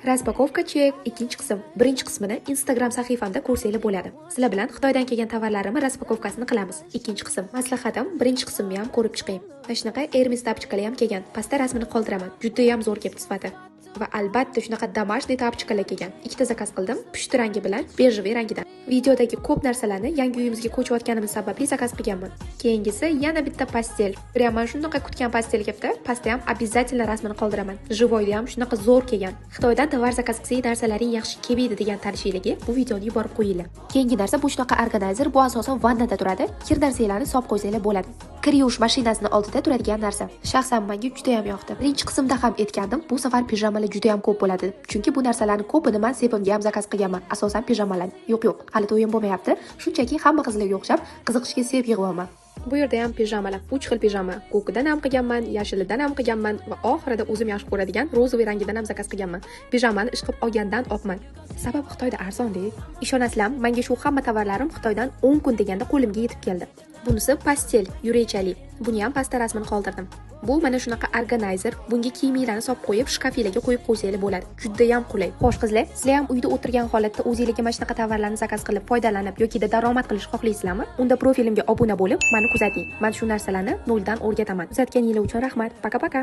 Raspakovka chek ikkinchi qism. Birinchi qismini Instagram sahifamda ko'rsanglar bo'ladi. Sizlar bilan Xitoydan kelgan tovarlarimni raspakovkasini qilamiz. Ikkinchi qism. Maslahatim, birinchi qismni ham ko'rib chiqing. Mana shunaqa Hermes tapchikalar ham kelgan. Pastda rasmini qoldiraman. Juda ham zo'r kelibdi sifati. Va albatta shunaqa damashniy tapchikalar kelgan. Ikkita zakaz qildim, pushti rangi bilan bejviy rangidan. Videodagi ko'p narsalarni yangi uyimizga ko'chayotganimiz sababli zakaz qilganman. Keyingisi yana bitta pastel. Prям mana shunaqa kutgan pastel kelibdi. Pastda ham обязательно rasmini qoldiraman. Живойda ham shunaqa zo'r kelgan. Xitoydan tovar zakaz qilsangiz narsalaring yaxshi kelmaydi degan tanishligi bu videoni yuborib qo'yinglar. Keyingi narsa bu shunaqa organizer. Bu asosan vannada turadi. Kir narsalarini solib qo'ysanglar bo'ladi. Kir yuvish mashinasining oldida turadigan narsa. Shaxsan menga juda ham yoqdi. Birinchi qismda ham aytgandim, bu safar pijamalar juda ham ko'p bo'ladi. Chunki bu narsalarning ko'pini men sepimga ham zakaz qilganman. Asosan pijamalar. Yo'q, hali to'yim bo'lmayapti. Shunchaki hamma qizlarga o'xshab qiziqishga sevib yig'aman. Bu yerda ham pijamalar, 3 xil pijama. Ko'kidan ham qilganman, yashilidan ham qilganman va oxirida o'zim yaxshi ko'radigan rozoviy rangidan ham zakaz qilganman. Pijamani ishqib olgandan opman. Sabab Xitoyda arzon-da. Ishonasizlar, menga shu hamma tovarlarim Xitoydan 10 kun deganda qo'limga yetib keldi. Bunisi pastel, yurechali. Buni ham pastda rasmini qoldirdim. Bu mana shunaqa organizer. Bunga kiyimlarni solib qo'yib, shkaflarga qo'yib qo'ysanglar bo'ladi. Juda ham qulay. Xo'sh qizlar, sizlar ham uyda o'tirgan holatda o'zingizga mana shunaqa tovarlarni zakaz qilib foydalanib yoki daromad qilish xohlaysizlarmi? Unda profilimga obuna bo'lib, meni kuzating. Men shu narsalarni noldan o'rgataman. Kuzatganingiz uchun rahmat. Paka-paka.